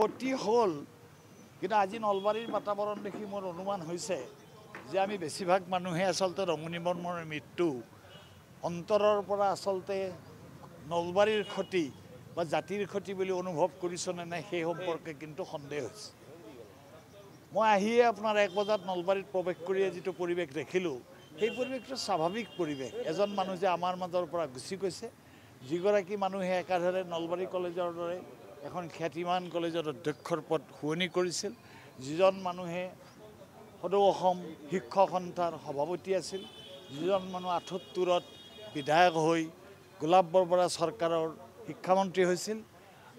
ক্ষতি হ'ল কিন্তু আজি নলবাৰীৰ বাতাবৰণ দেখি মোৰ অনুমান হৈছে যে আমি বেছিভাগ মানুহে আচলতে ৰমণী বৰ্মনৰ মৃত্যু অন্তৰৰ পৰা আচলতে নলবাৰীৰ ক্ষতি বা জাতিৰ ক্ষতি বুলি অনুভৱ কৰিছনে নাই সেই সম্পৰ্কে কিন্তু সন্দেহ হৈছে। মই আহিয়ে আপোনাৰ 1 বজাত নলবাৰীত প্ৰৱেশ কৰিয়ে যিটো পৰিৱেশ দেখিলোঁ সেই পৰিৱেশটো স্বাভাৱিক পৰিৱেশ। এজন মানুহ যে আমাৰ মাজৰ পৰা গুচি গৈছে, যিগৰাকী মানুহে একাধাৰে নলবাৰী কলেজৰ দৰে এখন খ্যাতিমান কলেজৰ অধ্যক্ষৰ পদ শুৱনি কৰিছিল, যিজন মানুহে সদৌ অসম শিক্ষক সন্থাৰ সভাপতি আছিল, যিজন মানুহ ৭৮ত বিধায়ক হৈ গোলাপ বৰবৰা চৰকাৰৰ শিক্ষামন্ত্ৰী হৈছিল,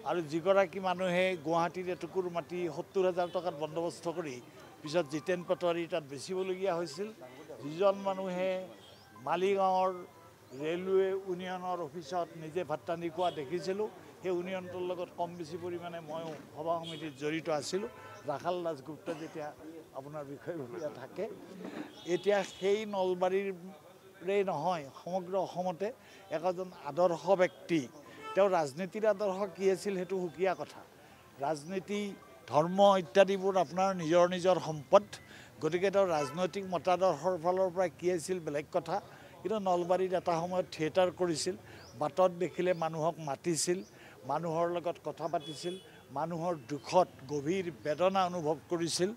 আৰু যিগৰাকী মানুহে গুৱাহাটীৰ এটুকুৰ মাটি ৭০,০০০ টকাত বন্দবস্ত কৰি পিছত জিতেন পাটোৱাৰী তাত বেচিবলগীয়া হৈছিল, যিজন মানুহে মালিগাঁৱৰ ৰেলৱে ইউনিয়নৰ অফিচত নিজে ভাত ৰান্ধি খোৱা দেখিছিলোঁ, সেই ইউনিয়নটোৰ লগত কম বেছি পৰিমাণে ময়ো সভা সমিতিত জড়িত আছিলোঁ। ৰাখাল দাসগুপ্ত যেতিয়া আপোনাৰ বিষয়ববীয়া থাকে, এতিয়া সেই নলবাৰীৰে নহয় সমগ্ৰ অসমতে একজন আদৰ্শ ব্যক্তি। তেওঁৰ ৰাজনীতিৰ আদৰ্শ কি আছিল সেইটো সুকীয়া কথা। ৰাজনীতি ধৰ্ম ইত্যাদিবোৰ আপোনাৰ নিজৰ নিজৰ সম্পদ, গতিকে তেওঁৰ ৰাজনৈতিক মতাদৰ্শৰ ফালৰ পৰা কি আছিল বেলেগ কথা। কিন্তু নলবাৰীত এটা সময়ত থিয়েটাৰ কৰিছিল, বাটত দেখিলে মানুহক মাতিছিল, মানুহৰ লগত কথা পাতিছিল, মানুহৰ দুখত গভীৰ বেদনা অনুভৱ কৰিছিল।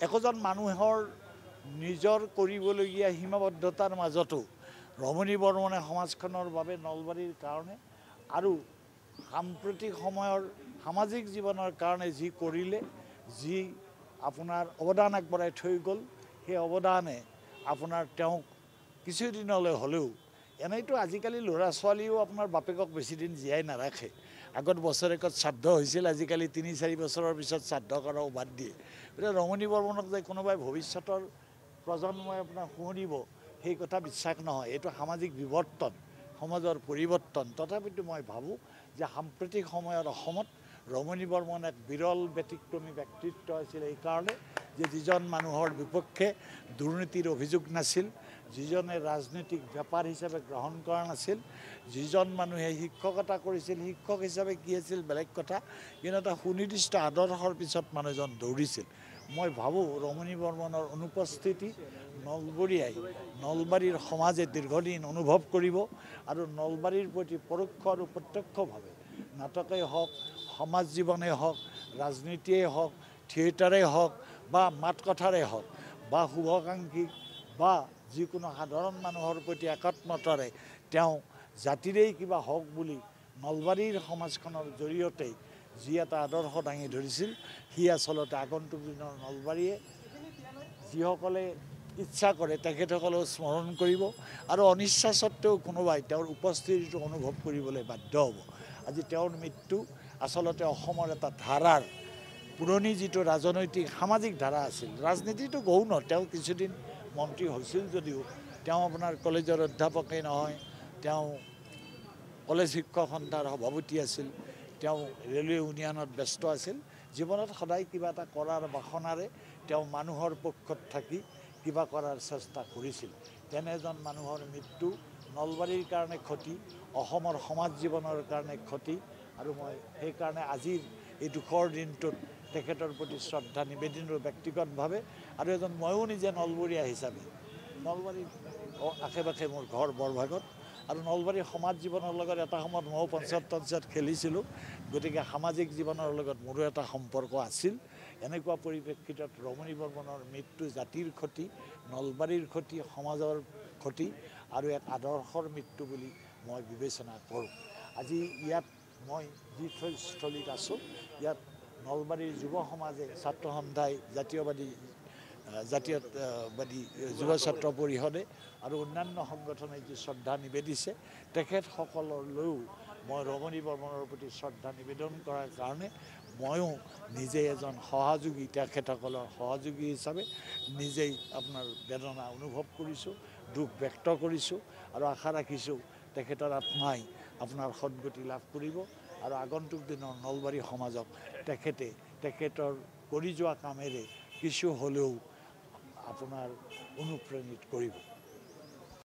একোজন মানুহৰ নিজৰ কৰিবলগীয়া সীমাবদ্ধতাৰ মাজতো ৰমণী বৰ্মনে সমাজখনৰ বাবে নলবাৰীৰ কাৰণে আৰু সাম্প্ৰতিক সময়ৰ সামাজিক জীৱনৰ কাৰণে যি কৰিলে, যি আপোনাৰ অৱদান আগবঢ়াই থৈ গ'ল, সেই অৱদানে আপোনাৰ তেওঁক কিছুদিনলৈ হ'লেও, এনেইতো আজিকালি ল'ৰা ছোৱালীও আপোনাৰ বাপেকক বেছিদিন জীয়াই নাৰাখে। আগত বছৰেকত শ্ৰাদ্ধ হৈছিল, আজিকালি ৩-৪ বছৰৰ পিছত শ্ৰাদ্ধ কৰাও বাদ দিয়ে। গতিকে ৰমণী বৰ্মনক যে কোনোবাই ভৱিষ্যতৰ প্ৰজন্মই আপোনাৰ শুৱনিব সেই কথা বিশ্বাস নহয়। এইটো সামাজিক বিৱৰ্তন, সমাজৰ পৰিৱৰ্তন। তথাপিতো মই ভাবোঁ যে সাম্প্ৰতিক সময়ৰ অসমত ৰমণী বৰ্মন এক বিৰল ব্যতিক্ৰমী ব্যক্তিত্ব আছিল এইকাৰণে যে যিজন মানুহৰ বিপক্ষে দুৰ্নীতিৰ অভিযোগ নাছিল, যিজনে ৰাজনৈতিক বেপাৰ হিচাপে গ্ৰহণ কৰা নাছিল, যিজন মানুহে শিক্ষকতা কৰিছিল, শিক্ষক হিচাপে কি আছিল বেলেগ কথা, কিন্তু এটা সুনিৰ্দিষ্ট আদৰ্শৰ পিছত মানুহজন দৌৰিছিল। মই ভাবোঁ ৰমণী বৰ্মনৰ অনুপস্থিতি নলবৰীয়াই, নলবাৰীৰ সমাজে দীৰ্ঘদিন অনুভৱ কৰিব আৰু নলবাৰীৰ প্ৰতি পৰোক্ষ আৰু প্ৰত্যক্ষভাৱে নাটকেই হওক, সমাজ জীৱনেই হওক, ৰাজনীতিয়েই হওক, থিয়েটাৰেই হওক বা মাত কথাৰেই হওক বা শুভাকাংক্ষী বা যিকোনো সাধাৰণ মানুহৰ প্ৰতি একাত্মতাৰে তেওঁ জাতিৰেই কিবা হওক বুলি নলবাৰীৰ সমাজখনৰ জৰিয়তে যি এটা আদৰ্শ দাঙি ধৰিছিল, সি আচলতে আগন্তুক দিনৰ নলবাৰীয়ে যিসকলে ইচ্ছা কৰে তেখেতসকলেও স্মৰণ কৰিব আৰু অনিচ্ছা সত্ত্বেও কোনোবাই তেওঁৰ উপস্থিতিটো অনুভৱ কৰিবলৈ বাধ্য হ'ব। আজি তেওঁৰ মৃত্যু আচলতে অসমৰ এটা ধাৰাৰ, পুৰণি যিটো ৰাজনৈতিক সামাজিক ধাৰা আছিল, ৰাজনীতিটো গৌণ, তেওঁ কিছুদিন মন্ত্ৰী হৈছিল যদিও তেওঁ আপোনাৰ কলেজৰ অধ্যাপকেই নহয়, তেওঁ কলেজ শিক্ষক সন্থাৰ সভাপতি আছিল, তেওঁ ৰেলৱে ইউনিয়নত ব্যস্ত আছিল। জীৱনত সদায় কিবা এটা কৰাৰ বাসনাৰে তেওঁ মানুহৰ পক্ষত থাকি কিবা কৰাৰ চেষ্টা কৰিছিল। তেনে এজন মানুহৰ মৃত্যু নলবাৰীৰ কাৰণে ক্ষতি, অসমৰ সমাজ জীৱনৰ কাৰণে ক্ষতি, আৰু মই সেইকাৰণে আজিৰ এই দুখৰ দিনটোত তেখেতৰ প্ৰতি শ্ৰদ্ধা নিবেদনৰ ব্যক্তিগতভাৱে আৰু এজন ময়ো নিজে নলবৰীয়া হিচাপে, নলবাৰীৰ আশে পাশে মোৰ ঘৰ বৰভাগত, আৰু নলবাৰীৰ সমাজ জীৱনৰ লগত এটা সময়ত ময়ো পঞ্চায়ত খেলিছিলোঁ, গতিকে সামাজিক জীৱনৰ লগত মোৰো এটা সম্পৰ্ক আছিল। এনেকুৱা পৰিপ্ৰেক্ষিতত ৰমণী বৰ্মনৰ মৃত্যু জাতিৰ ক্ষতি, নলবাৰীৰ ক্ষতি, সমাজৰ ক্ষতি আৰু এক আদৰ্শৰ মৃত্যু বুলি মই বিবেচনা কৰোঁ। আজি ইয়াত মই যি স্থলীত আছোঁ, ইয়াত নলবাৰীৰ যুৱ সমাজে, ছাত্ৰ সন্থাই, জাতীয়বাদী যুৱ ছাত্ৰ পৰিষদে আৰু অন্যান্য সংগঠনে যি শ্ৰদ্ধা নিবেদিছে, তেখেতসকললৈও মই ৰমণী বৰ্মনৰ প্ৰতি শ্ৰদ্ধা নিবেদন কৰাৰ কাৰণে ময়ো নিজে এজন সহযোগী, তেখেতসকলৰ সহযোগী হিচাপে নিজেই আপোনাৰ বেদনা অনুভৱ কৰিছোঁ, দুখ ব্যক্ত কৰিছোঁ আৰু আশা ৰাখিছোঁ তেখেতৰ আত্মাই আপোনাৰ সদ্গতি লাভ কৰিব আৰু আগন্তুক দিনৰ নলবাৰী সমাজক তেখেতৰ কৰি যোৱা কামেৰে কিছু হ'লেও আপোনাৰ অনুপ্ৰাণিত কৰিব।